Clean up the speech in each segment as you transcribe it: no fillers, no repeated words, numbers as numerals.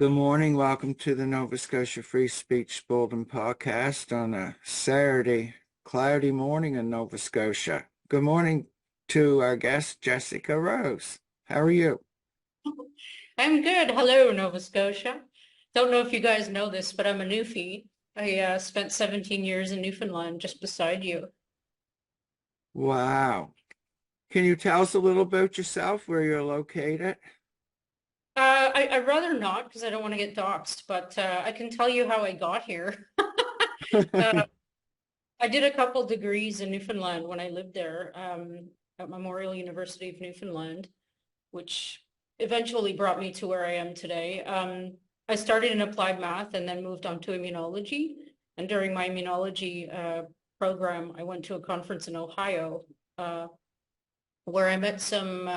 Good morning. Welcome to the Nova Scotia Free Speech Bulletin podcast on a Saturday, cloudy morning in Nova Scotia. Good morning to our guest, Jessica Rose. How are you? I'm good. Hello, Nova Scotia. Don't know if you guys know this, but I'm a Newfie. I spent 17 years in Newfoundland, just beside you. Wow. Can you tell us a little about yourself, where you're located? I'd rather not because I don't want to get doxxed, but I can tell you how I got here. Uh, I did a couple degrees in Newfoundland when I lived there, at Memorial University of Newfoundland, which eventually brought me to where I am today. I started in applied math and then moved on to immunology. And during my immunology program, I went to a conference in Ohio uh, where I met some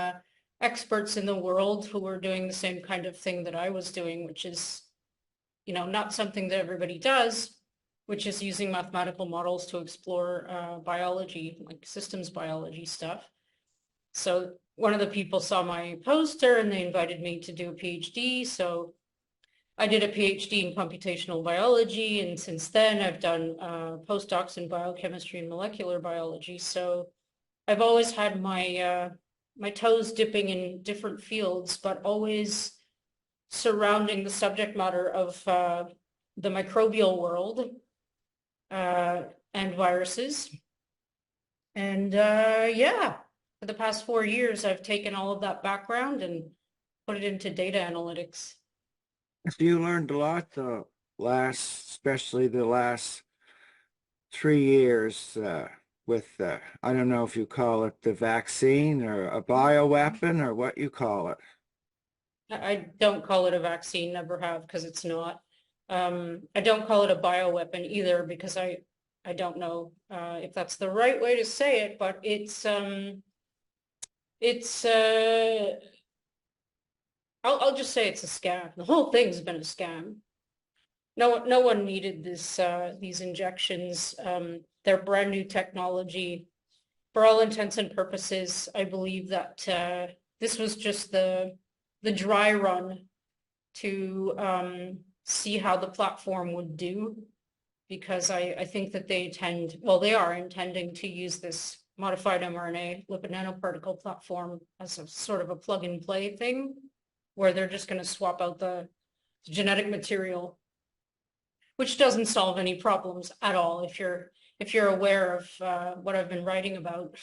experts in the world who were doing the same kind of thing that I was doing, which is, not something that everybody does, which is using mathematical models to explore biology, like systems biology stuff. So one of the people saw my poster and they invited me to do a PhD. So I did a PhD in computational biology, and since then I've done postdocs in biochemistry and molecular biology. So I've always had my toes dipping in different fields, but always surrounding the subject matter of the microbial world uh, and viruses. And yeah, for the past 4 years, I've taken all of that background and put it into data analytics. So you learned a lot especially the last 3 years with, I don't know if you call it the vaccine or a bioweapon or what you call it. I don't call it a vaccine, never have, because it's not. I don't call it a bioweapon either because I don't know if that's the right way to say it, but it's I'll just say it's a scam. The whole thing's been a scam. No one needed these injections. They're brand new technology. For all intents and purposes, I believe that this was just the dry run to see how the platform would do, because I think that they are intending to use this modified mRNA lipid nanoparticle platform as a sort of a plug and play thing, where they're just going to swap out the genetic material, which doesn't solve any problems at all if you're aware of what I've been writing about.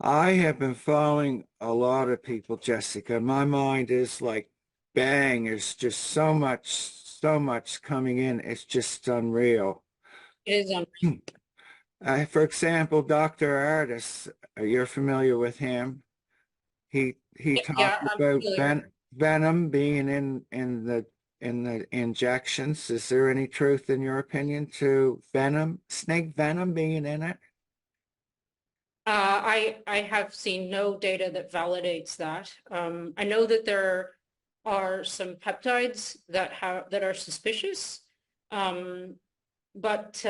I have been following a lot of people, Jessica. My mind is like bang, there's just so much coming in. It's just unreal. It is on. For example, Dr. Ardis, you're familiar with him. He Yeah, talked I'm about familiar. venom being in the injections. Is there any truth in your opinion to venom, snake venom being in it? I have seen no data that validates that. I know that there are some peptides that are suspicious, um, but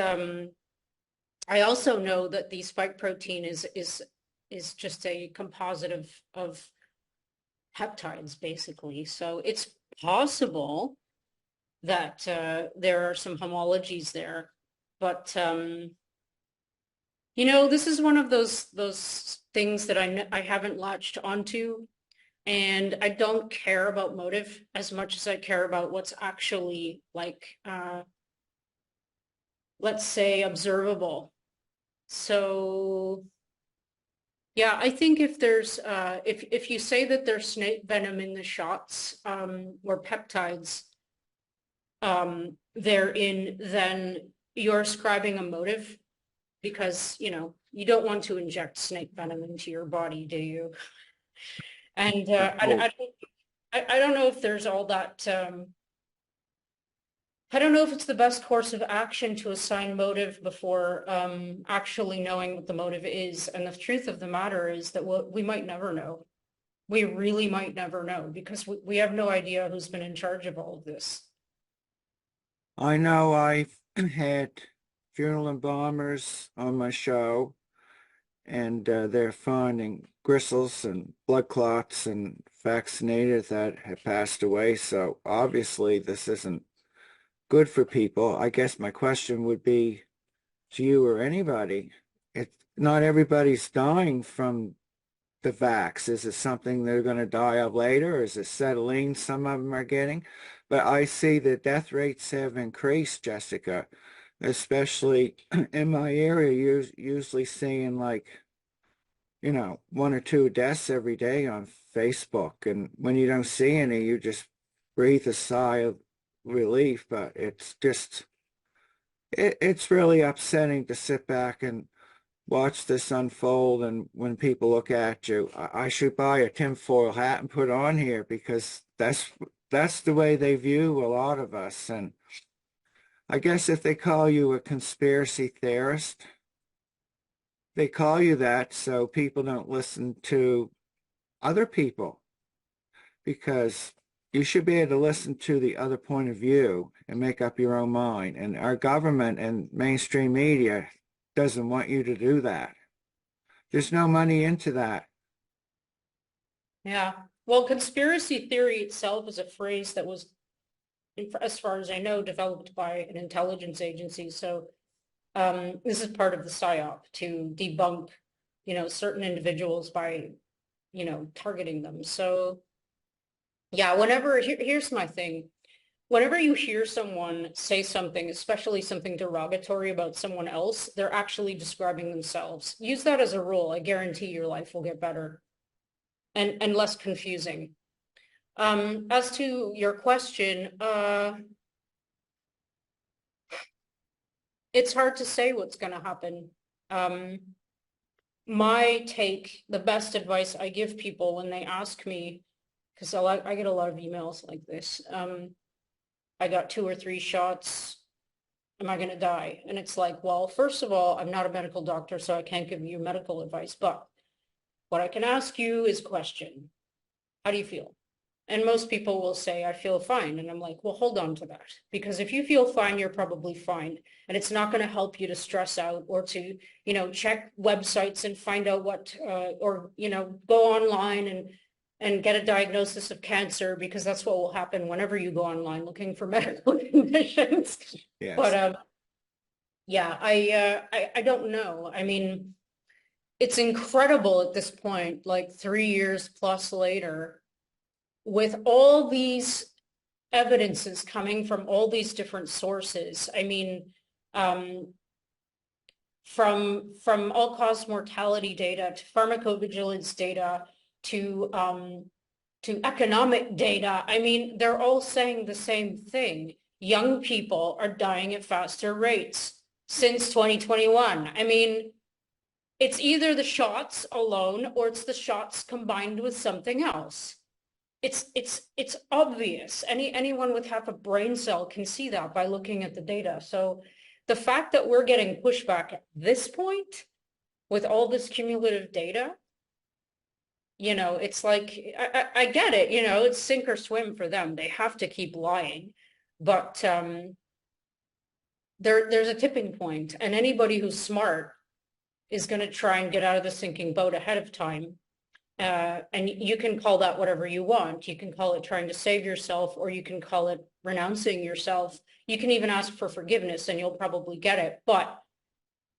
I also know that the spike protein is just a composite of peptides, basically. So it's possible that there are some homologies there, but this is one of those things that I haven't latched onto, and I don't care about motive as much as I care about what's actually, like, let's say, observable. So yeah, I think if there's if you say that there's snake venom in the shots, or peptides therein, then you're ascribing a motive, because you don't want to inject snake venom into your body, do you? And Oh, I don't know if there's all that. I don't know if it's the best course of action to assign motive before actually knowing what the motive is. And the truth of the matter is that we might never know. We really might never know, because we have no idea who's been in charge of all of this. I know I've had funeral embalmers on my show, and they're finding gristles and blood clots and vaccinated that have passed away. So obviously this isn't good for people. I guess my question would be to you or anybody, not everybody's dying from the vax. Is it something they're going to die of later? Or is it settling some of them are getting? But I see the death rates have increased, Jessica, especially in my area, usually seeing like, one or two deaths every day on Facebook. And when you don't see any, you just breathe a sigh of relief. But it's really upsetting to sit back and watch this unfold. And when people look at you, I should buy a tinfoil hat and put on here because that's the way they view a lot of us. And I guess if they call you a conspiracy theorist, they call you that so people don't listen to other people, because you should be able to listen to the other point of view and make up your own mind. And our government and mainstream media doesn't want you to do that. There's no money into that. Yeah. Well, conspiracy theory itself is a phrase that was, as far as I know, developed by an intelligence agency. So this is part of the PSYOP to debunk, certain individuals by, targeting them. So yeah, here's my thing. Whenever you hear someone say something, especially something derogatory about someone else, they're actually describing themselves. Use that as a rule. I guarantee your life will get better and less confusing. As to your question, it's hard to say what's going to happen. My take, the best advice I give people when they ask me, because I get a lot of emails like this. I got 2 or 3 shots. Am I going to die? And it's like, well, first of all, I'm not a medical doctor, so I can't give you medical advice. But what I can ask you is question. How do you feel? And most people will say, I feel fine. And I'm like, well, hold on to that. Because if you feel fine, you're probably fine. And it's not going to help you to stress out or to, check websites and find out what, or, go online and get a diagnosis of cancer, because that's what will happen whenever you go online looking for medical conditions. Yes. But yeah, I don't know. I mean, it's incredible at this point, like 3 years plus later, with all these evidences coming from all these different sources. I mean, from all-cause mortality data to pharmacovigilance data to economic data. I mean, they're all saying the same thing. Young people are dying at faster rates since 2021. I mean, it's either the shots alone or it's the shots combined with something else. It's obvious. Anyone with half a brain cell can see that by looking at the data. So the fact that we're getting pushback at this point with all this cumulative data, it's like, I get it, it's sink or swim for them. They have to keep lying. But there's a tipping point, and anybody who's smart is going to try and get out of the sinking boat ahead of time. And you can call that whatever you want. You can call it trying to save yourself, or you can call it renouncing yourself. You can even ask for forgiveness and you'll probably get it. But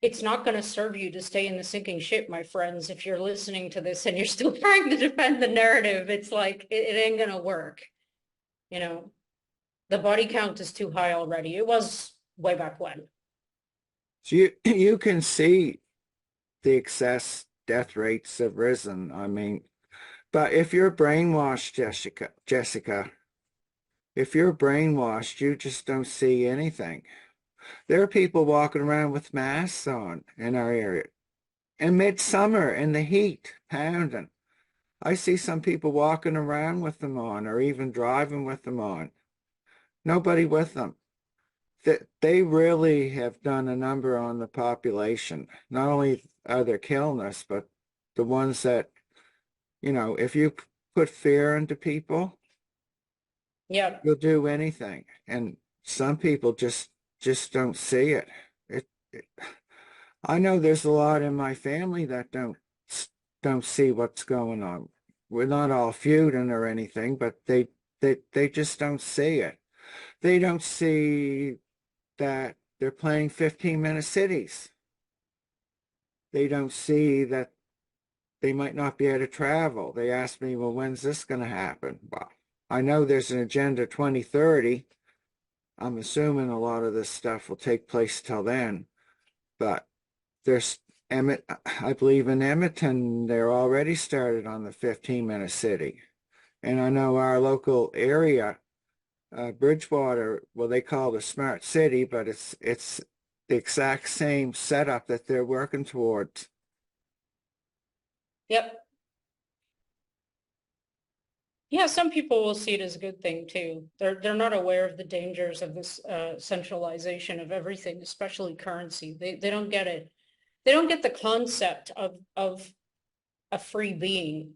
it's not going to serve you to stay in the sinking ship, my friends. If you're listening to this and you're still trying to defend the narrative, it's like, it ain't going to work. The body count is too high already. It was way back when. So you can see the excess death rates have risen. I mean, but if you're brainwashed, Jessica, if you're brainwashed, you just don't see anything. There are people walking around with masks on in our area in midsummer in the heat, pounding. I see some people walking around with them on, or even driving with them on. Nobody with them. They really have done a number on the population. Not only are they killing us, but the ones that, if you put fear into people, Yeah. you'll do anything. And some people just don't see it. I know there's a lot in my family that don't see what's going on. We're not all feuding or anything, but they just don't see it. They don't see that they're playing 15-minute cities. They don't see that they might not be able to travel. They ask me, well, when's this going to happen? Well, I know there's an Agenda 2030. I'm assuming a lot of this stuff will take place till then, but there's Emmett, I believe in Edmonton, they're already started on the 15-minute city. And I know our local area, Bridgewater, well, they call it a smart city, but it's the exact same setup that they're working towards. Yep. Yeah, some people will see it as a good thing too. They're not aware of the dangers of this centralization of everything, especially currency. They don't get it. They don't get the concept of a free being.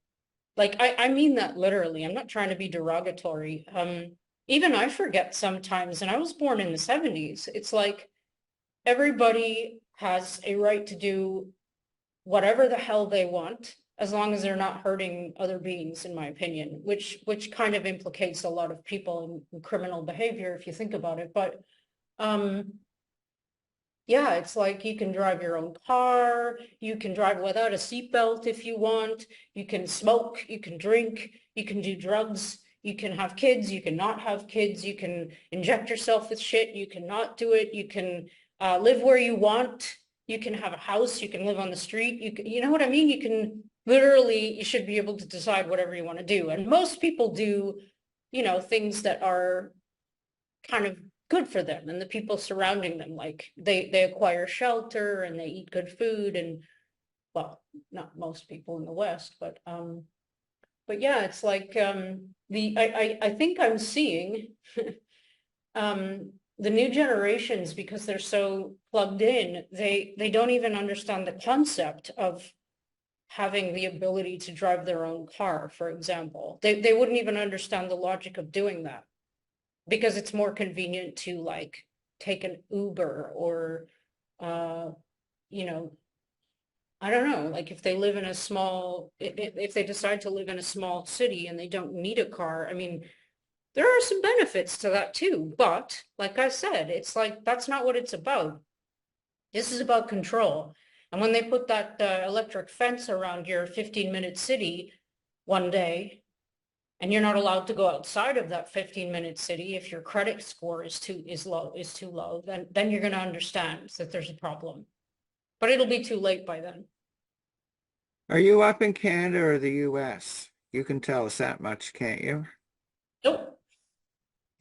Like I mean that literally. I'm not trying to be derogatory. Even I forget sometimes, and I was born in the 70s. It's like everybody has a right to do whatever the hell they want, as long as they're not hurting other beings, in my opinion, which kind of implicates a lot of people in criminal behavior if you think about it. But yeah, it's like you can drive your own car, you can drive without a seatbelt if you want, you can smoke, you can drink, you can do drugs, you can have kids, you can not have kids, you can inject yourself with shit, you can not do it, you can live where you want, you can have a house, you can live on the street, you know what I mean? You can literally, you should be able to decide whatever you want to do. And most people do, you know, things that are kind of good for them and the people surrounding them. Like they acquire shelter and they eat good food, and well, not most people in the West, but yeah, it's like I think I'm seeing the new generations, because they're so plugged in, they don't even understand the concept of having the ability to drive their own car, for example. They wouldn't even understand the logic of doing that, because it's more convenient to like take an Uber or you know, I don't know, like if they live in a small, if they decide to live in a small city and they don't need a car, I mean, there are some benefits to that too. But like I said, it's like that's not what it's about. This is about control. And when they put that electric fence around your 15-minute city one day, and you're not allowed to go outside of that 15-minute city if your credit score is too low, then you're going to understand that there's a problem. But it'll be too late by then. Are you up in Canada or the US? You can tell us that much, can't you? Nope.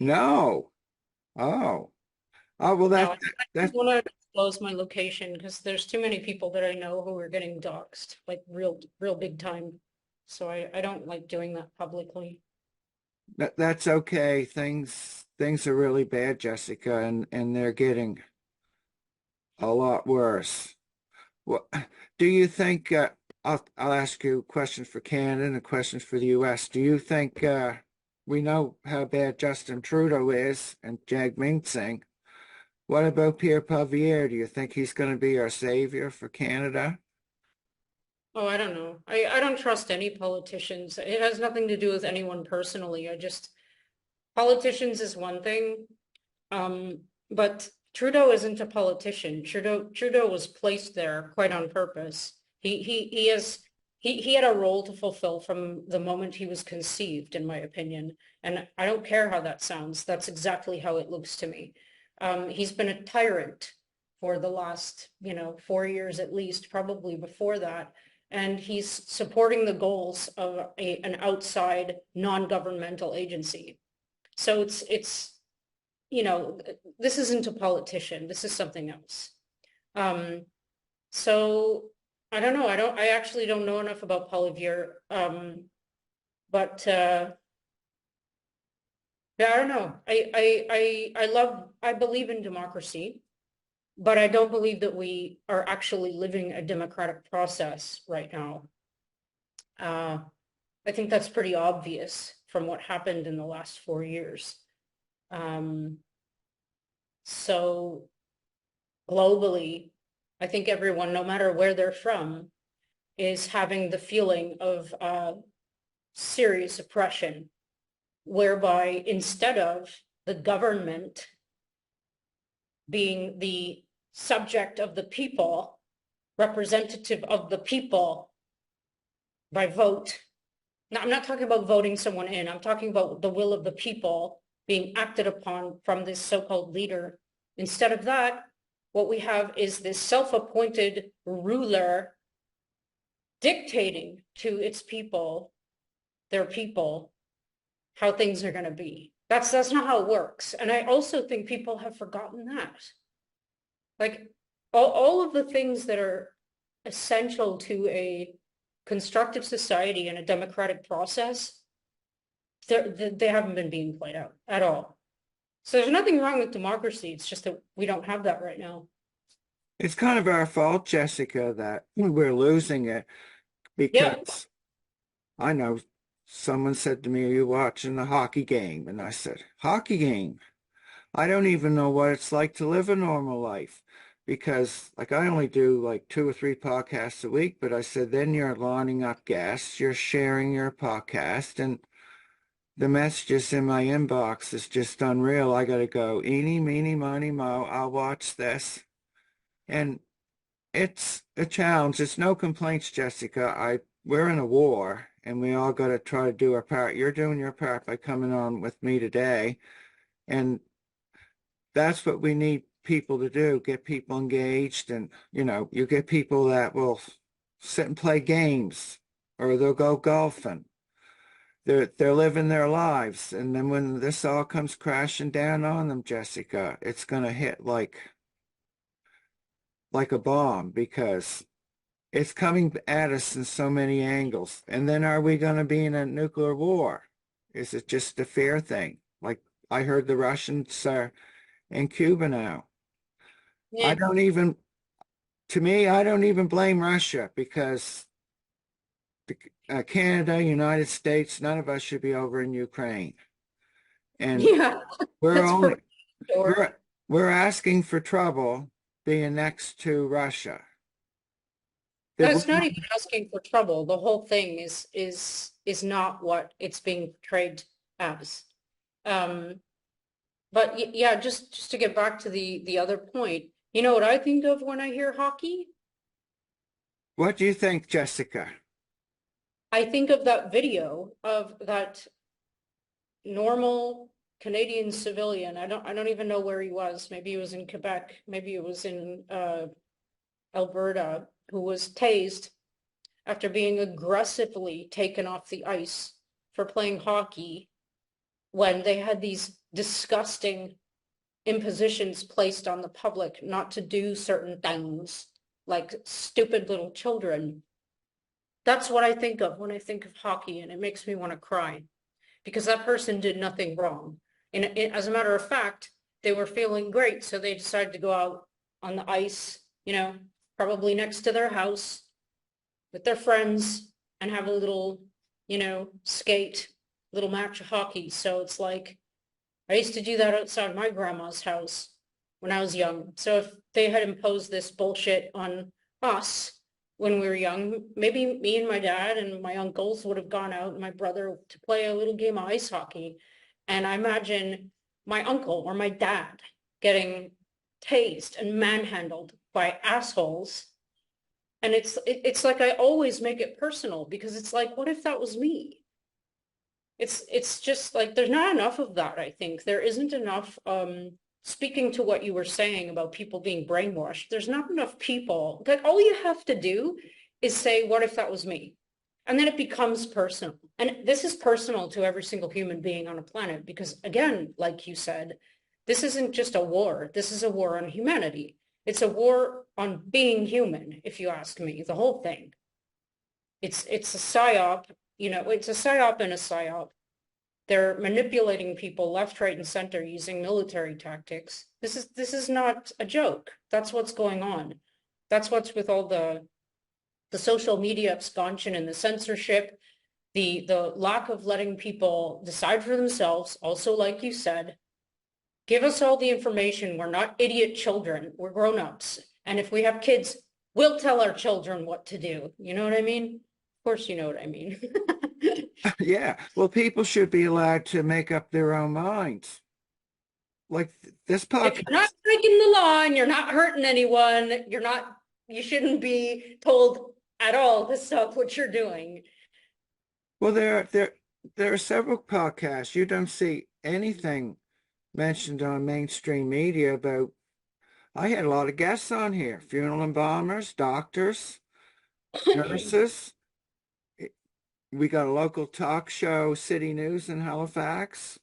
No. Oh. Oh, well, No, I that don't want to disclose my location because there's too many people that I know who are getting doxxed, like real big time. So I don't like doing that publicly. that's okay. Things are really bad, Jessica, and they're getting a lot worse. What do you think? I'll ask you questions for Canada and questions for the U.S. Do you think we know how bad Justin Trudeau is and Jagmeet Singh? What about Pierre Poilievre? Do you think he's going to be our savior for Canada? Oh, I don't know. I don't trust any politicians. It has nothing to do with anyone personally. Politicians is one thing, but Trudeau isn't a politician. Trudeau was placed there quite on purpose. He had a role to fulfill from the moment he was conceived, in my opinion. And I don't care how that sounds. That's exactly how it looks to me. He's been a tyrant for the last, 4 years at least, probably before that. And he's supporting the goals of an outside non-governmental agency. So this isn't a politician. This is something else. So I don't know. I actually don't know enough about Poilievre. But yeah, I don't know. I believe in democracy, but I don't believe that we are actually living a democratic process right now. I think that's pretty obvious from what happened in the last 4 years. So globally, I think everyone, no matter where they're from, is having the feeling of serious oppression, whereby instead of the government being the subject of the people, representative of the people by vote. Now, I'm not talking about voting someone in. I'm talking about the will of the people being acted upon from this so-called leader. Instead of that, what we have is this self-appointed ruler dictating to its people, their people, how things are going to be. That's not how it works. And I also think people have forgotten that. Like all of the things that are essential to a constructive society and a democratic process, they haven't been being played out at all. So there's nothing wrong with democracy. It's just that we don't have that right now. It's kind of our fault, Jessica, that we're losing it Yeah. because I know someone said to me, "Are you watching the hockey game?" And I said, "Hockey game? I don't even know what it's like to live a normal life." Because like I only do like 2 or 3 podcasts a week, but I said, then you're lining up guests, you're sharing your podcast, and the messages in my inbox is just unreal. I gotta go, eeny, meeny, miny, mo, I'll watch this. And it's a challenge. It's no complaints, Jessica. We're in a war and we all gotta try to do our part. You're doing your part by coming on with me today. And that's what we need people to do, get people engaged. And, you get people that will sit and play games or they'll go golfing. They're living their lives. And then when this all comes crashing down on them, Jessica, it's going to hit like a bomb because it's coming at us in so many angles. And then are we going to be in a nuclear war? Is it just a fear thing? Like I heard the Russians are in Cuba now. Yeah. To me, I don't even blame Russia because Canada, United States, none of us should be over in Ukraine. And Yeah. we're That's only for sure. we're asking for trouble being next to Russia. No, That it's not even asking for trouble. The whole thing is not what it's being portrayed as. Um, but yeah, just to get back to the other point, you know what I think of when I hear hockey? What do you think, Jessica? I think of that video of that normal Canadian civilian. I don't even know where he was. Maybe he was in Quebec. Maybe it was in Alberta, who was tased after being aggressively taken off the ice for playing hockey when they had these disgusting impositions placed on the public not to do certain things like stupid little children. That's what I think of when I think of hockey, and it makes me want to cry because that person did nothing wrong. And as a matter of fact, they were feeling great, so they decided to go out on the ice, probably next to their house with their friends and have a little, skate, little match of hockey. So it's like, I used to do that outside my grandma's house when I was young. So if they had imposed this bullshit on us when we were young, maybe me and my dad and my uncles would have gone out and my brother to play a little game of ice hockey. And I imagine my uncle or my dad getting tased and manhandled by assholes. And it's like I always make it personal because it's like, what if that was me? It's just like there's not enough of that, I think. There isn't enough speaking to what you were saying about people being brainwashed. There's not enough people. Like all you have to do is say, what if that was me? And then it becomes personal. And this is personal to every single human being on a planet because again, like you said, this isn't just a war. This is a war on humanity. It's a war on being human, if you ask me, the whole thing. It's a psyop, it's a psyop and a psyop. They're manipulating people left, right, and center using military tactics. This is not a joke. That's what's going on. That's what's with all the social media expansion and the censorship, the lack of letting people decide for themselves. Also, like you said, give us all the information. We're not idiot children. We're grown-ups. And if we have kids, we'll tell our children what to do. You know what I mean? Of course, you know what I mean. Yeah, well, people should be allowed to make up their own minds. Like this If you're not podcast. breaking the law and you're not hurting anyone, you shouldn't be told at all to stop what you're doing. Well, there are several podcasts. You don't see anything mentioned on mainstream media about. I had a lot of guests on here: funeral embalmers, doctors, nurses. We got a local talk show, City News in Halifax.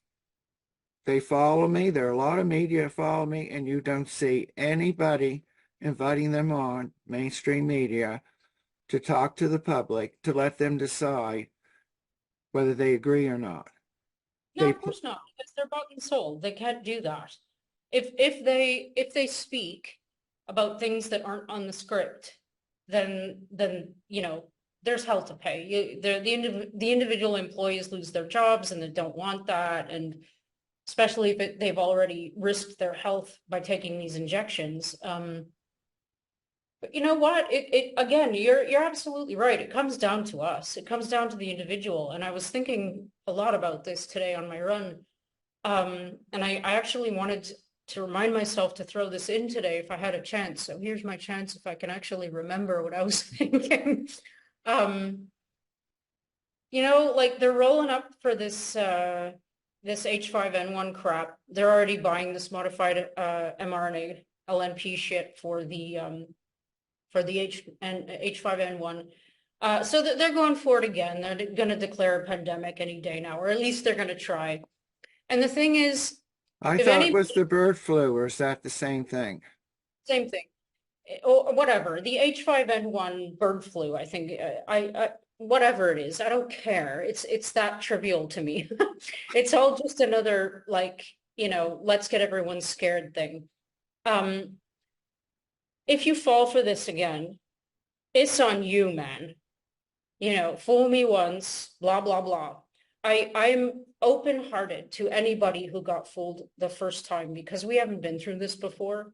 They follow me. There are a lot of media follow me, and you don't see anybody inviting them on mainstream media to talk to the public to let them decide whether they agree or not. No, They of course not, because they're bought and sold. They can't do that. If they speak about things that aren't on the script, then there's hell to pay. The individual employees lose their jobs, and they don't want that. And especially if they've already risked their health by taking these injections. But you know what? It again, you're absolutely right. It comes down to us. It comes down to the individual. And I was thinking a lot about this today on my run. And I actually wanted to remind myself to throw this in today if I had a chance. So here's my chance if I can actually remember what I was thinking. Um, like they're rolling up for this H5N1 crap. They're already buying this modified mRNA LNP shit for the H5N1. So that they're going for it again. They're going to declare a pandemic any day now, or at least they're going to try. And the thing is, I if thought it any, was the bird flu, or is that the same thing? same thing, or whatever, the H5N1 bird flu, I think, whatever it is, I don't care. It's that trivial to me. It's all just another, like, let's get everyone scared thing. Um, if you fall for this again, it's on you, man. Fool me once, blah, blah, blah. I'm open-hearted to anybody who got fooled the first time because we haven't been through this before.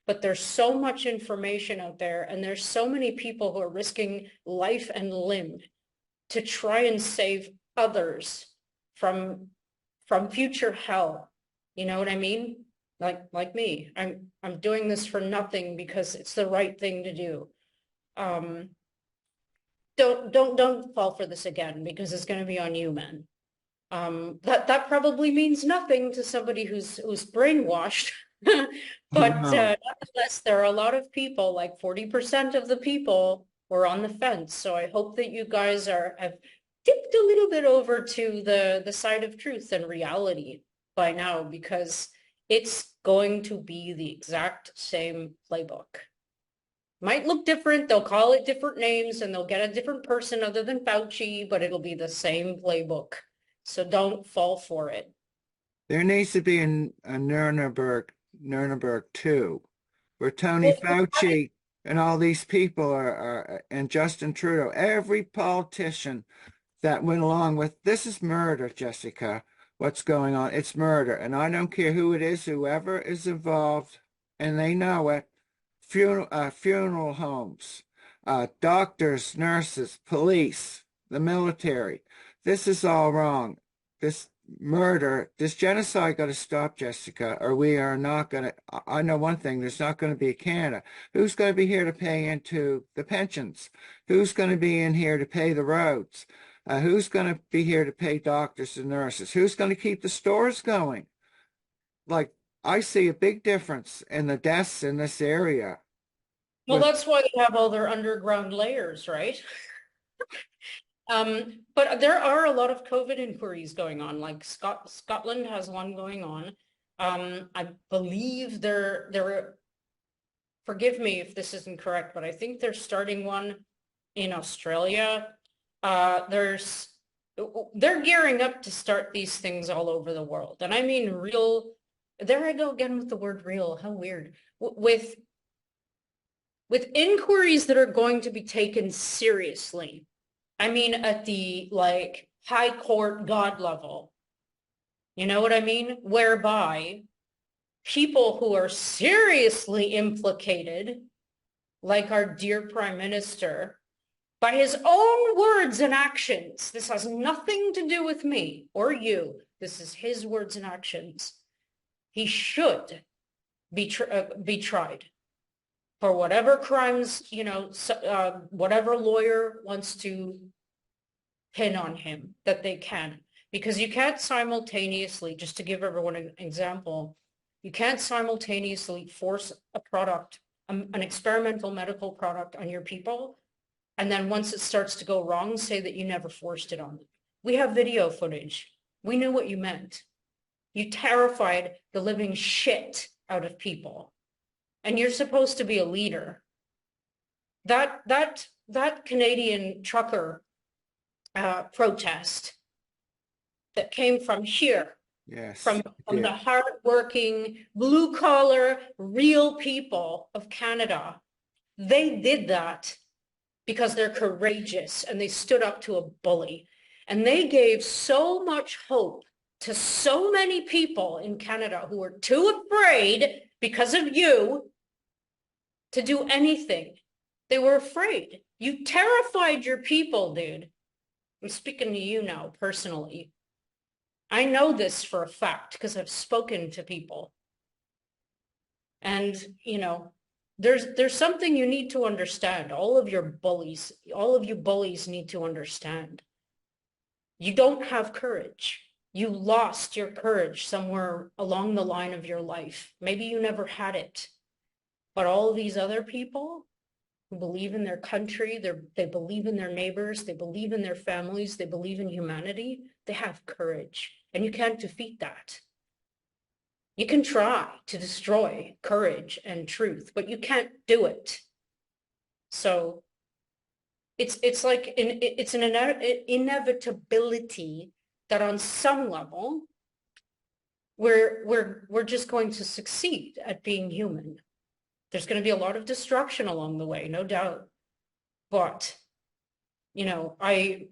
But there's so much information out there, and there's so many people who are risking life and limb to try and save others from future hell. You know what I mean? Like me. I'm doing this for nothing because it's the right thing to do. Don't fall for this again because it's going to be on you, man. That probably means nothing to somebody who's brainwashed. But No. nonetheless, there are a lot of people, like 40% of the people were on the fence. So I hope that you guys have dipped a little bit over to the side of truth and reality by now, because it's going to be the exact same playbook. Might look different, they'll call it different names, and they'll get a different person other than Fauci, but it'll be the same playbook. So don't fall for it. There needs to be a Nuremberg 2, where Tony Well, Fauci and all these people and Justin Trudeau, every politician that went along with this is murder, Jessica. What's going on? It's murder. And I don't care who it is, whoever is involved, and they know it. Funeral homes, doctors, nurses, police, the military. This is all wrong. This murder, this genocide got to stop, Jessica, or we are not going to. I know one thing, there's not going to be a Canada. Who's going to be here to pay into the pensions? Who's going to be in here to pay the roads? Who's going to be here to pay doctors and nurses? Who's going to keep the stores going? Like, I see a big difference in the deaths in this area well, with, that's why they have all their underground layers, right? But there are a lot of COVID inquiries going on, like Scotland has one going on. I believe they're, forgive me if this isn't correct, but I think they're starting one in Australia. They're gearing up to start these things all over the world. And I mean real, there I go again with the word real, how weird. With inquiries that are going to be taken seriously. I mean, at the like high court God level, you know what I mean? Whereby people who are seriously implicated like our dear Prime Minister, by his own words and actions, this has nothing to do with me or you, this is his words and actions, he should be tried for whatever crimes, whatever lawyer wants to pin on him that they can. Because you can't simultaneously, just to give everyone an example, you can't simultaneously force a product, an experimental medical product on your people, and then once it starts to go wrong, say that you never forced it on them. We have video footage. We knew what you meant. You terrified the living shit out of people. And you're supposed to be a leader. That Canadian trucker protest that came from here, Yes. from the hardworking, blue-collar, real people of Canada, they did that because they're courageous and they stood up to a bully. And they gave so much hope to so many people in Canada who were too afraid because of you to do anything. They were afraid. You terrified your people, dude. I'm speaking to you now personally. I know this for a fact because I've spoken to people. And, there's something you need to understand. All of you bullies need to understand. You don't have courage. You lost your courage somewhere along the line of your life. Maybe you never had it. But all these other people who believe in their country, they believe in their neighbors, they believe in their families, they believe in humanity, they have courage. And you can't defeat that. You can try to destroy courage and truth, but you can't do it. So it's like it's an inevitability that on some level we're just going to succeed at being human. There's going to be a lot of destruction along the way, no doubt. But I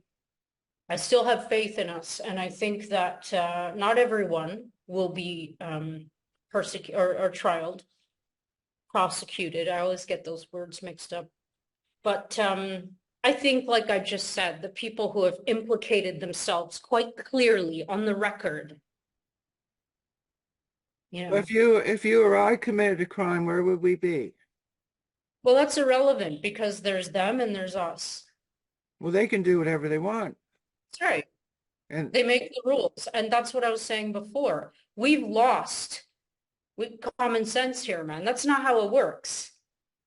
still have faith in us, and I think that not everyone will be persecuted or trialed, prosecuted. I always get those words mixed up. But I think, like I just said, the people who have implicated themselves quite clearly on the record. If you or I committed a crime, where would we be? Well, that's irrelevant because there's them and there's us. Well, they can do whatever they want. That's right. And they make the rules. And that's what I was saying before. We've lost common sense here, man. That's not how it works.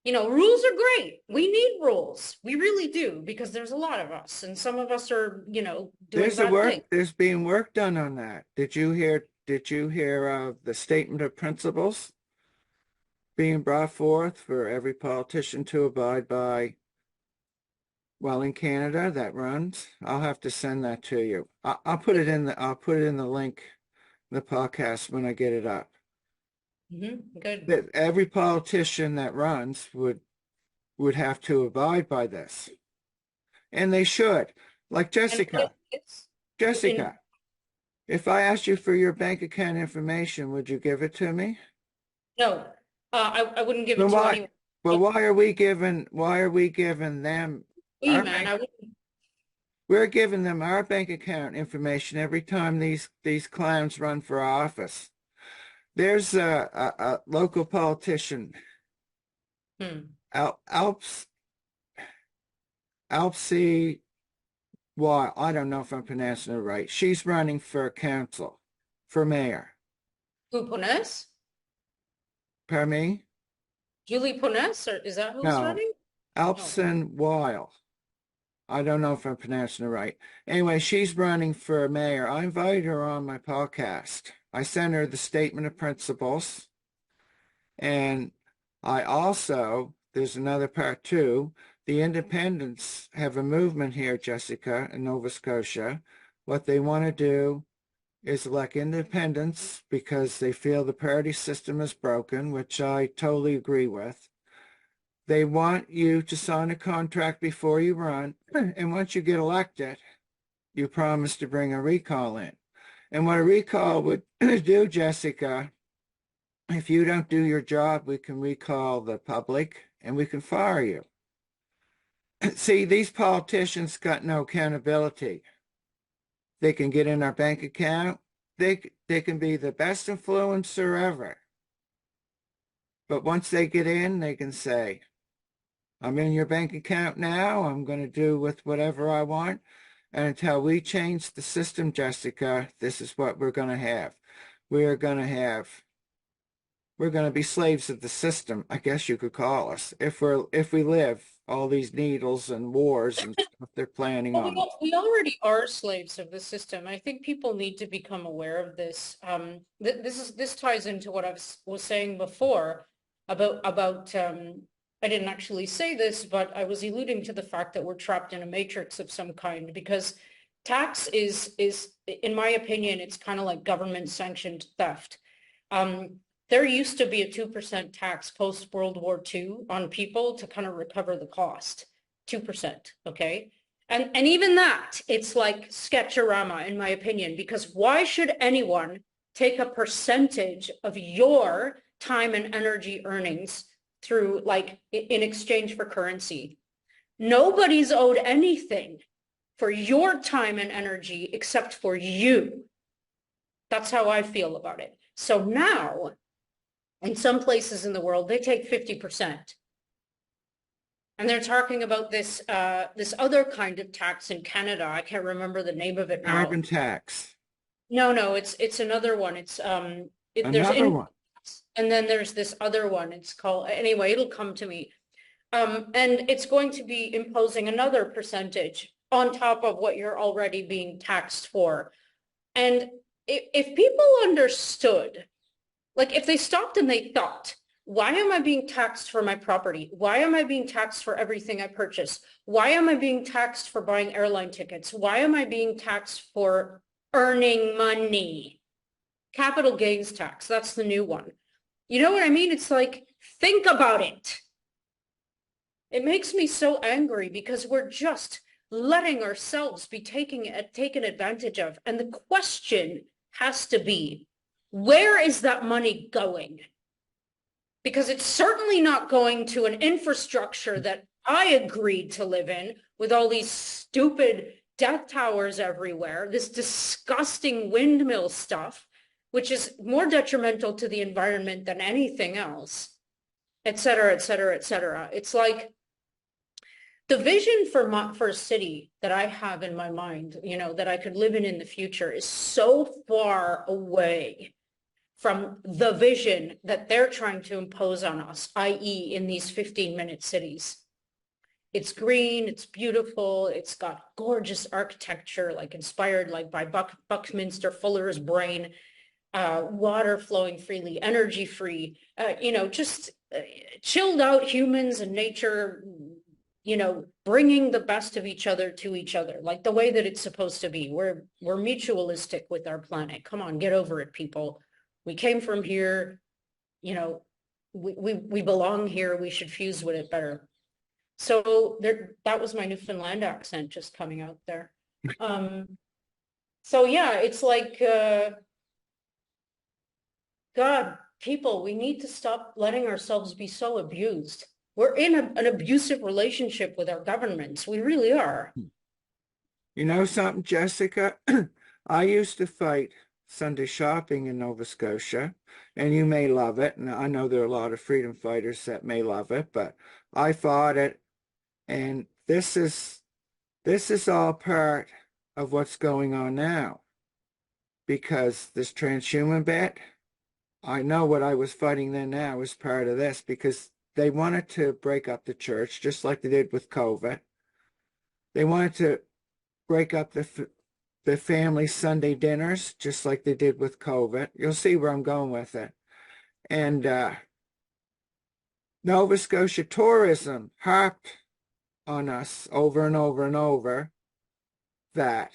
Rules are great. We need rules. We really do, because there's a lot of us, and some of us are, doing bad things. There's being work done on that. Did you hear of the statement of principles being brought forth for every politician to abide by? Well, in Canada that runs. I'll have to send that to you. I'll put it in the link, the podcast when I get it up. Good. That every politician that runs would have to abide by this, and they should. Like Jessica. If I asked you for your bank account information, would you give it to me? No, I wouldn't give it to anyone. But why are we giving them? We're giving them our bank account information every time these clowns run for office. There's a local politician, Alpsy. Well, I don't know if I'm pronouncing it right. She's running for council, for mayor. Who, Punes? Pardon me? Julie Punes, or is that who's running? Alpson Weil. I don't know if I'm pronouncing it right. Anyway, she's running for mayor. I invited her on my podcast. I sent her the statement of principles. And I also, there's another part too, the independents have a movement here, Jessica, in Nova Scotia. What they want to do is elect independents because they feel the party system is broken, which I totally agree with. They want you to sign a contract before you run, and once you get elected, you promise to bring a recall in. And what a recall would do, Jessica, If you don't do your job, we can recall the public and we can fire you. See, these politicians got no accountability. They can get in our bank account. They can be the best influencer ever. But once they get in, they can say, I'm in your bank account now. I'm going to do with whatever I want. And until we change the system, Jessica, this is what we're going to have. We're going to have, we're going to be slaves of the system, I guess you could call us. If we live all these needles and wars and stuff they're planning Well, on. we already are slaves of the system. I think people need to become aware of this. This ties into what I was saying before about I didn't actually say this, but I was alluding to the fact that we're trapped in a matrix of some kind because tax is in my opinion, it's kind of like government sanctioned theft. There used to be a 2% tax post World War II on people to kind of recover the cost. 2%, okay? And even that, it's like Sketchorama, in my opinion, because why should anyone take a percentage of your time and energy earnings through like in exchange for currency? Nobody's owed anything for your time and energy except for you. That's how I feel about it. So now, in some places in the world, they take 50%. And they're talking about this this other kind of tax in Canada. I can't remember the name of it now. Carbon tax. No, it's another one. It's there's Another one. and then there's this other one. It's called anyway, it'll come to me. And it's going to be imposing another percentage on top of what you're already being taxed for. And if people understood, like if they stopped and they thought, why am I being taxed for my property? Why am I being taxed for everything I purchase? Why am I being taxed for buying airline tickets? Why am I being taxed for earning money? Capital gains tax, that's the new one. You know what I mean? It's like, think about it. It makes me so angry because we're just letting ourselves be taken advantage of. And the question has to be, where is that money going? Because it's certainly not going to an infrastructure that I agreed to live in with all these stupid death towers everywhere, this disgusting windmill stuff, which is more detrimental to the environment than anything else, et cetera, et cetera, et cetera. It's like the vision for a city that I have in my mind, you know, that I could live in the future is so far away from the vision that they're trying to impose on us, i.e. in these 15-minute cities. It's green, it's beautiful, it's got gorgeous architecture, like inspired like by Buckminster Fuller's brain, water flowing freely, energy free, you know, just chilled out humans and nature, you know, bringing the best of each other to each other, like the way that it's supposed to be. We're mutualistic with our planet. Come on, get over it, people. We came from here, you know, we belong here. We should fuse with it better. So there, that was my Newfoundland accent just coming out there. So yeah, it's like, God, people, we need to stop letting ourselves be so abused. We're in an abusive relationship with our governments. We really are. You know something, Jessica? I used to fight Sunday shopping in Nova Scotia, and you may love it, and I know there are a lot of freedom fighters that may love it, but I fought it, and this is all part of what's going on now, because this transhuman bit, I know what I was fighting then now is part of this, because they wanted to break up the church, just like they did with COVID. They wanted to break up the family Sunday dinners, just like they did with COVID. You'll see where I'm going with it. And Nova Scotia tourism harped on us over and over and over that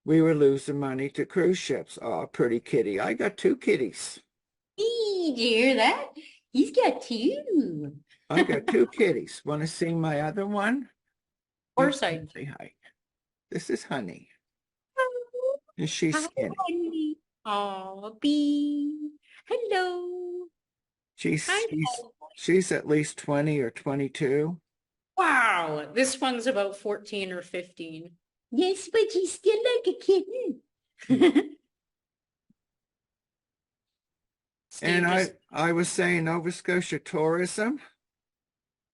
we were losing money to cruise ships. Oh, pretty kitty. I got two kitties. Did you hear that? He's got two. I got two kitties. Want to see my other one? Of course I do. Say hi. This is Honey. And she's skinny. Hi. Oh, Bee. Hello. She's Hi. she's she's at least 20 or 22. Wow, this one's about 14 or 15. Yes, but she's still like a kitten. And Steve just, I was saying Nova Scotia tourism,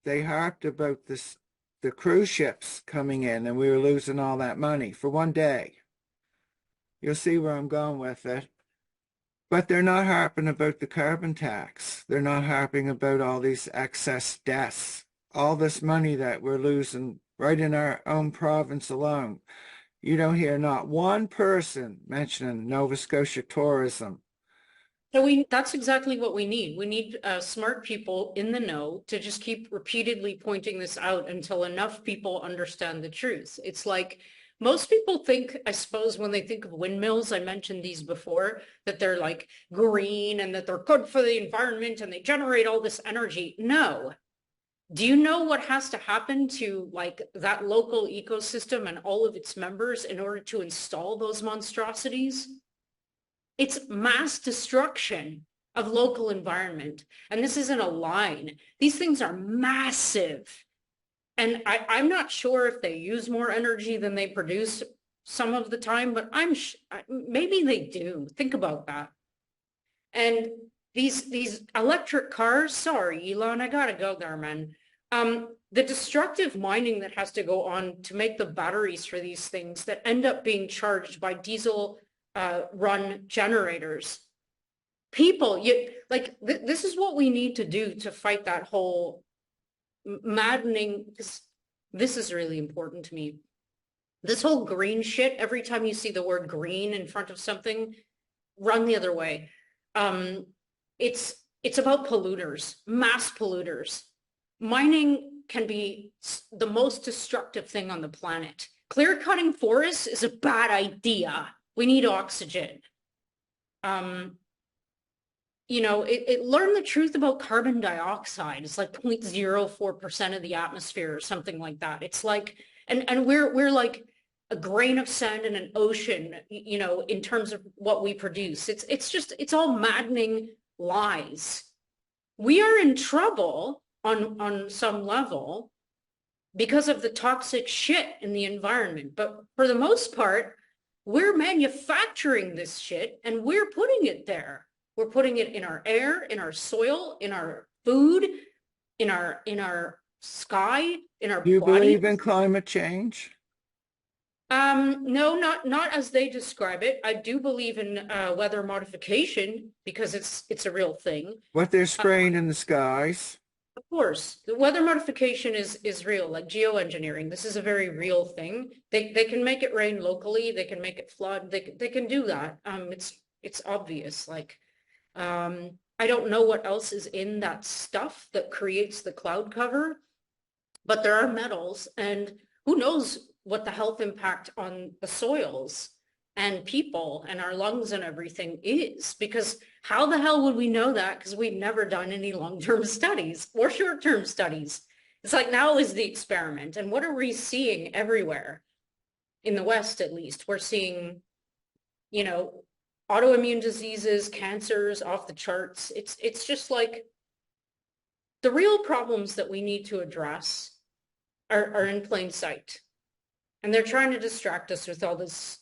they harped about the cruise ships coming in and we were losing all that money for one day. You'll see where I'm going with it. But they're not harping about the carbon tax. They're not harping about all these excess deaths, all this money that we're losing right in our own province alone. You don't hear not one person mentioning Nova Scotia tourism. so that's exactly what we need. We need smart people in the know to just keep repeatedly pointing this out until enough people understand the truth. It's like most people think, I suppose, when they think of windmills, I mentioned these before, that they're like green and that they're good for the environment and they generate all this energy. No. Do you know what has to happen to like that local ecosystem and all of its members in order to install those monstrosities? It's mass destruction of local environment. And this isn't a line. These things are massive. And I'm not sure if they use more energy than they produce some of the time, but maybe they do. Think about that. And these electric cars, sorry, Elon, I gotta go there, man. The destructive mining that has to go on to make the batteries for these things that end up being charged by diesel run generators. People, this is what we need to do to fight that whole maddening, this is really important to me. This whole green shit, every time you see the word green in front of something, run the other way. It's about polluters, mass polluters. Mining can be the most destructive thing on the planet. Clear cutting forests is a bad idea. We need oxygen. Learn the truth about carbon dioxide. It's like 0.04% of the atmosphere or something like that. It's like, and we're like a grain of sand in an ocean, in terms of what we produce. It's all maddening lies. We are in trouble on some level because of the toxic shit in the environment. But for the most part, we're manufacturing this shit and we're putting it there. We're putting it in our air, in our soil, in our food, in our sky, in our Do you body. believe in climate change? No, not as they describe it. I do believe in weather modification because it's a real thing. What they're spraying in the skies? Of course, the weather modification is real, like geoengineering. This is a very real thing. They can make it rain locally. They can make it flood. They can do that. It's obvious. Like, I don't know what else is in that stuff that creates the cloud cover, but there are metals, and who knows what the health impact on the soils and people and our lungs and everything is, because how the hell would we know that? Because we've never done any long-term studies or short-term studies. It's like now is the experiment. And what are we seeing everywhere? In the West, at least, we're seeing, autoimmune diseases, cancers off the charts. It's just like the real problems that we need to address are in plain sight. And they're trying to distract us with all this,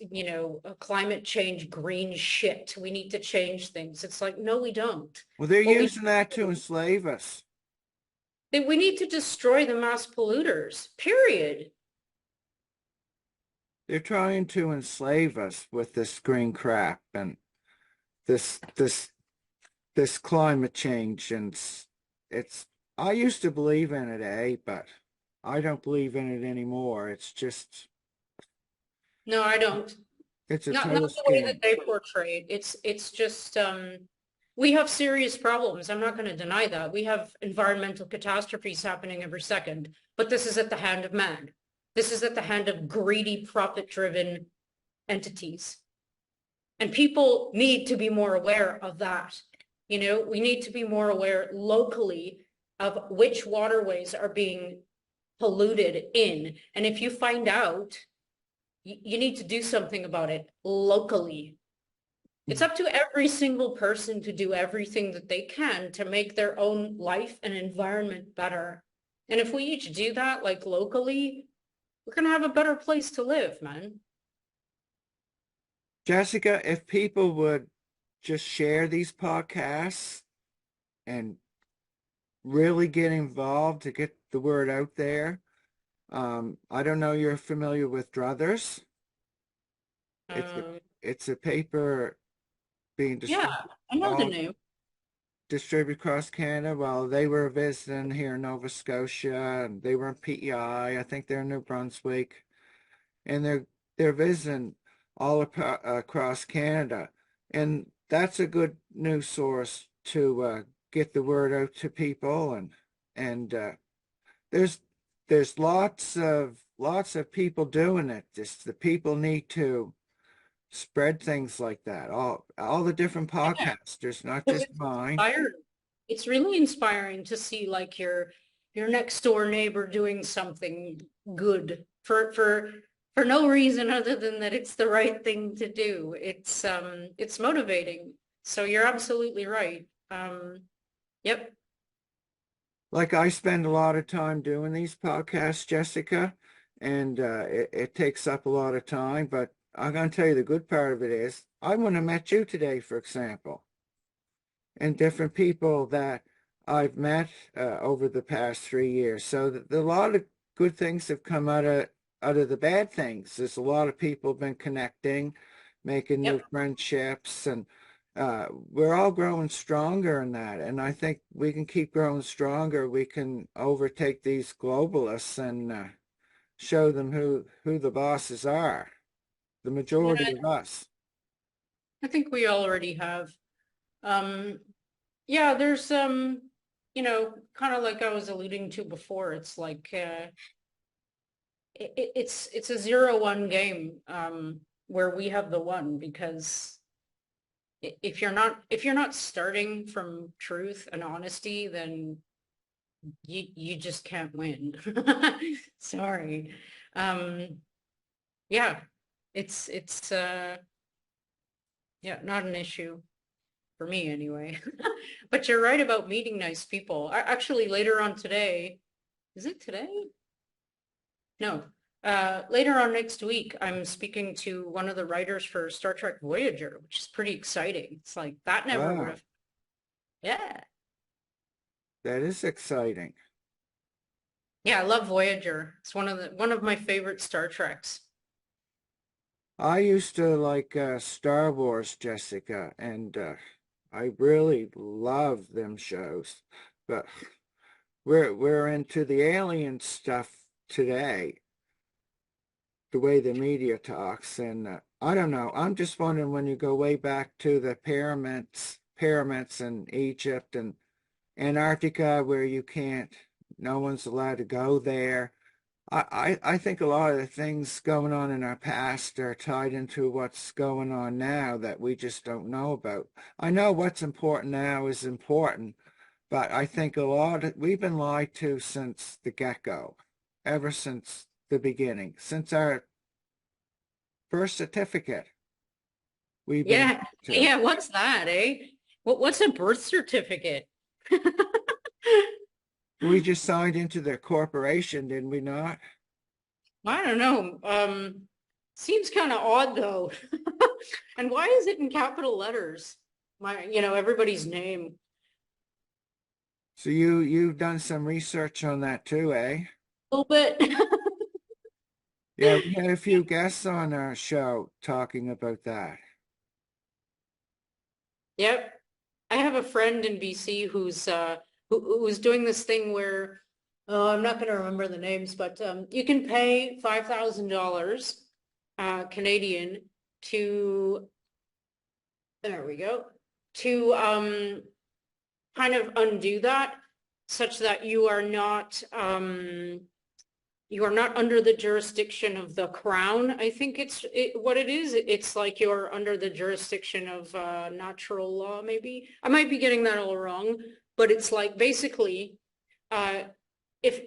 climate change, green shit. We need to change things. It's like, no, we don't. Well, they're Well, using that to enslave us. we need to destroy the mass polluters, period. They're trying to enslave us with this green crap and this climate change. And I used to believe in it, but I don't believe in it anymore. It's just, No, I don't. it's a Not total the way scam. that they portray it. It's just we have serious problems. I'm not going to deny that. We have environmental catastrophes happening every second, but this is at the hand of man. This is at the hand of greedy, profit-driven entities. And people need to be more aware of that. We need to be more aware locally of which waterways are being polluted in. And if you find out, you need to do something about it locally. It's up to every single person to do everything that they can to make their own life and environment better. And if we each do that, like locally, we're gonna have a better place to live, man. Jessica, if people would just share these podcasts and really get involved to get the word out there. I don't know, you're familiar with Druthers. It's a, Um, it's a paper being yeah, I know the name. distributed across Canada. Well, they were visiting here in Nova Scotia, and they were in PEI. I think they're in New Brunswick, and they're visiting all across Canada, and that's a good news source to get the word out to people, and there's lots of people doing it. Just the people need to spread things like that. All the different Yeah. podcasters, not So just it's mine. inspiring. It's really inspiring to see like your next door neighbor doing something good for no reason other than that it's the right thing to do. It's motivating. So you're absolutely right. Yep. Like I spend a lot of time doing these podcasts, Jessica, and it takes up a lot of time. But I'm going to tell you the good part of it is I wouldn't have met you today, for example, and different people that I've met over the past 3 years. So a lot of good things have come out of the bad things. There's a lot of people been connecting, making new Yep. friendships, and we're all growing stronger in that. And I think we can keep growing stronger. We can overtake these globalists and show them who the bosses are, the majority Yeah, of us. I think we already have. Um, yeah, there's kind of like I was alluding to before, it's like it's a 0-1 game where we have the one because if you're not starting from truth and honesty, then you just can't win. Sorry. Um yeah, it's yeah, not an issue for me anyway. But you're right about meeting nice people. Actually, later on today, is it today? No. Later on next week, I'm speaking to one of the writers for Star Trek Voyager, which is pretty exciting. It's like that never would Wow, have. Yeah. that is exciting. Yeah, I love Voyager. It's one of my favorite Star Treks. I used to like Star Wars, Jessica, and I really love them shows. But we're into the alien stuff today, the way the media talks, and I don't know. I'm just wondering when you go way back to the pyramids in Egypt and Antarctica, where you can't, no one's allowed to go there. I think a lot of the things going on in our past are tied into what's going on now that we just don't know about. I know what's important now is important, but I think we've been lied to since the get-go, ever since the beginning, since our first certificate, we've been Yeah. lied to. Yeah, what's that, eh? What's a birth certificate? We just signed into their corporation, did we not? I don't know. Seems kind of odd though. And why is it in capital letters? Everybody's name. So you've done some research on that too, eh? A little bit. Yeah, we had a few guests on our show talking about that. Yep. I have a friend in BC who's doing this thing where I'm not going to remember the names, but you can pay $5,000 Canadian to there we go to kind of undo that such that you are not under the jurisdiction of the crown. I think what it is. It's like you're under the jurisdiction of natural law, maybe. I might be getting that all wrong, but it's like basically, uh, if,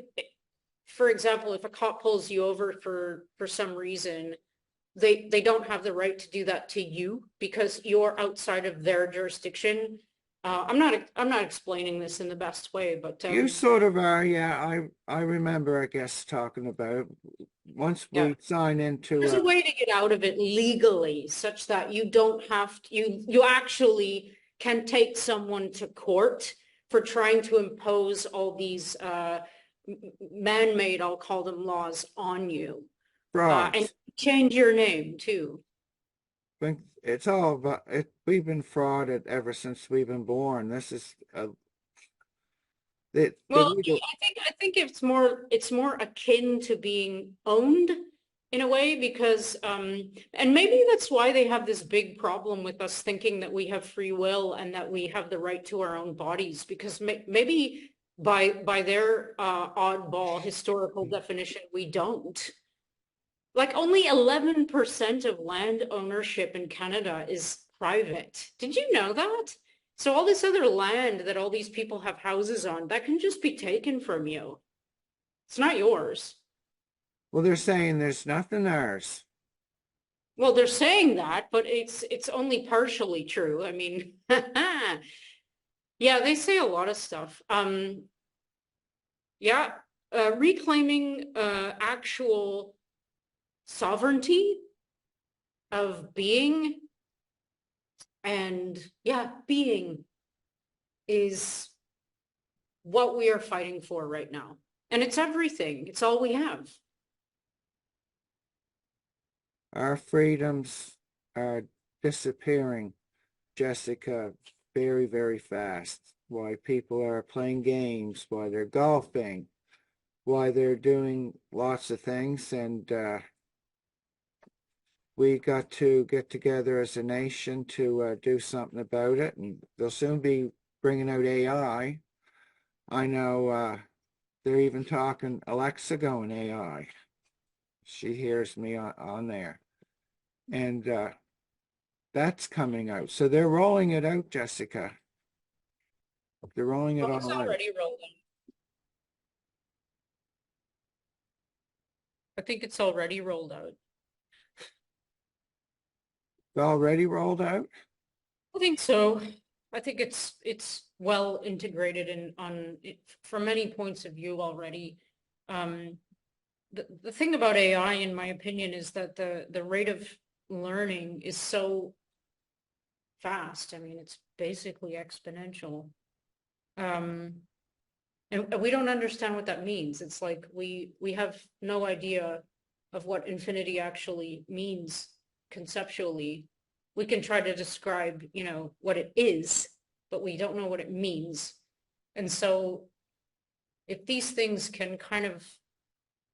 for example, if a cop pulls you over for some reason, they don't have the right to do that to you because you're outside of their jurisdiction. I'm not explaining this in the best way, but You sort of are, yeah. I remember, I guess, talking about once yeah, we sign into there's a way to get out of it legally such that you don't have to, you actually can take someone to court for trying to impose all these man-made, I'll call them laws on you. And frauds. change your name too. It's all about it. We've been frauded ever since we've been born. This is the Well, legal. I think it's more akin to being owned in a way because and maybe that's why they have this big problem with us thinking that we have free will and that we have the right to our own bodies because maybe by their oddball historical definition we don't. Like only 11% of land ownership in Canada is private. Did you know that? So all this other land that all these people have houses on, that can just be taken from you. It's not yours. Well, they're saying there's nothing ours. Well, they're saying that, but it's only partially true. I mean, yeah, they say a lot of stuff. Yeah, reclaiming actual sovereignty of being and yeah, being is what we are fighting for right now. And it's everything. It's all we have. Our freedoms are disappearing, Jessica, very, very fast. Why people are playing games, why they're golfing, why they're doing lots of things, and we got to get together as a nation to do something about it, and they'll soon be bringing out AI. I know they're even talking Alexa going AI. She hears me on there. And that's coming out. So they're rolling it out, Jessica. They're rolling it Well, it's all out. already rolling. I think it's already rolled out. It's already rolled out? I think so. I think it's well integrated in on it from many points of view already. The thing about AI, in my opinion, is that the rate of learning is so fast. I mean, it's basically exponential. And we don't understand what that means. It's like we have no idea of what infinity actually means conceptually. We can try to describe, you know, what it is, but we don't know what it means. And so if these things can kind of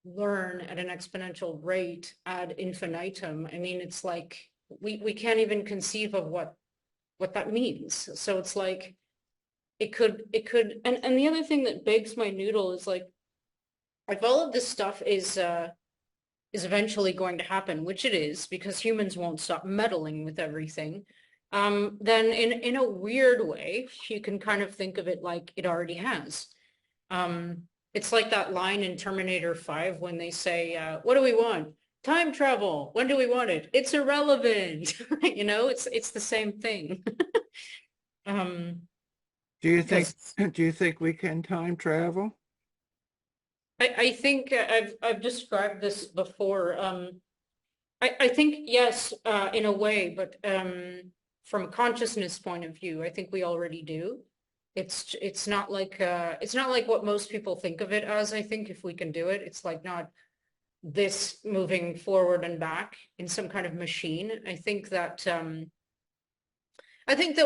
learn at an exponential rate ad infinitum, I mean, it's like we can't even conceive of what that means. So it's like it could and the other thing that begs my noodle is like if all of this stuff is eventually going to happen, which it is because humans won't stop meddling with everything, then in a weird way, you can kind of think of it like it already has. It's like that line in Terminator 5 when they say, what do we want? Time travel. When do we want it? It's irrelevant. You know, it's the same thing. Do you think Because do you think we can time travel? I think I've described this before. I think yes, in a way, but from a consciousness point of view, I think we already do. It's not like what most people think of it as. I think if we can do it, it's like not this moving forward and back in some kind of machine. I think that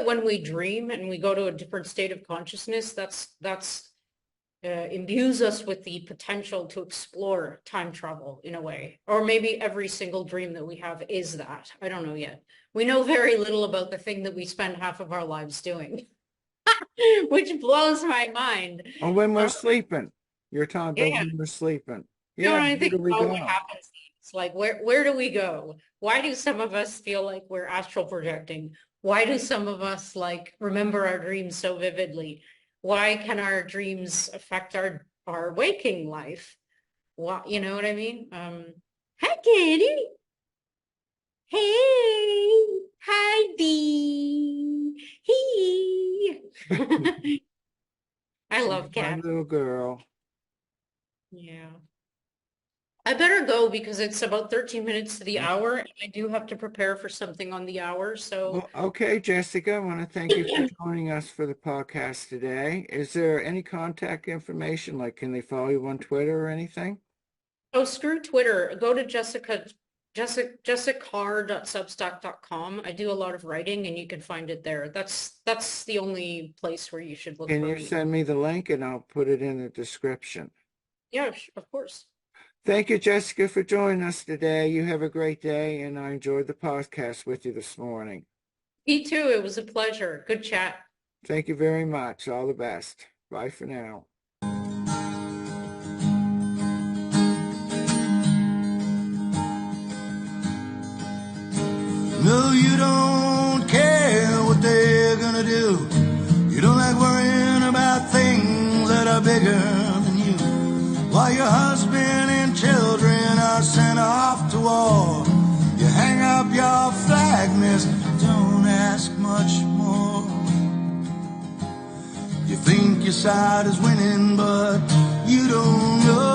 when we dream and we go to a different state of consciousness, that's imbues us with the potential to explore time travel in a way. Or maybe every single dream that we have is that. I don't know yet. We know very little about the thing that we spend half of our lives doing, which blows my mind. Or when we're sleeping? You're talking about Yeah, when we're sleeping. you know, Yeah, and I where think do we about what go? happens. It's like, where do we go? Why do some of us feel like we're astral projecting? Why do some of us like remember our dreams so vividly? Why can our dreams affect our waking life? What, you know what I mean? Hi, Katie. Hey, hi, Bee. Hey. I She's love my cats. little girl. Yeah. I better go because it's about 13 minutes to the hour, and I do have to prepare for something on the hour. So, Well, okay, Jessica, I want to thank you for joining us for the podcast today. Is there any contact information? Like, can they follow you on Twitter or anything? oh, screw Twitter. Go to jessicar.substack.com. I do a lot of writing, and you can find it there. That's the only place where you should look Can for you me. send me the link and I'll put it in the description? Yeah, of course. Thank you, Jessica, for joining us today. You have a great day, and I enjoyed the podcast with you this morning. Me too. It was a pleasure. Good chat. Thank you very much. All the best. Bye for now. No, you don't care what they're gonna do. You don't like worrying about things that are bigger than you. While your husband and children are sent off to war, you hang up your flag, miss, don't ask much more. You think your side is winning, but you don't know.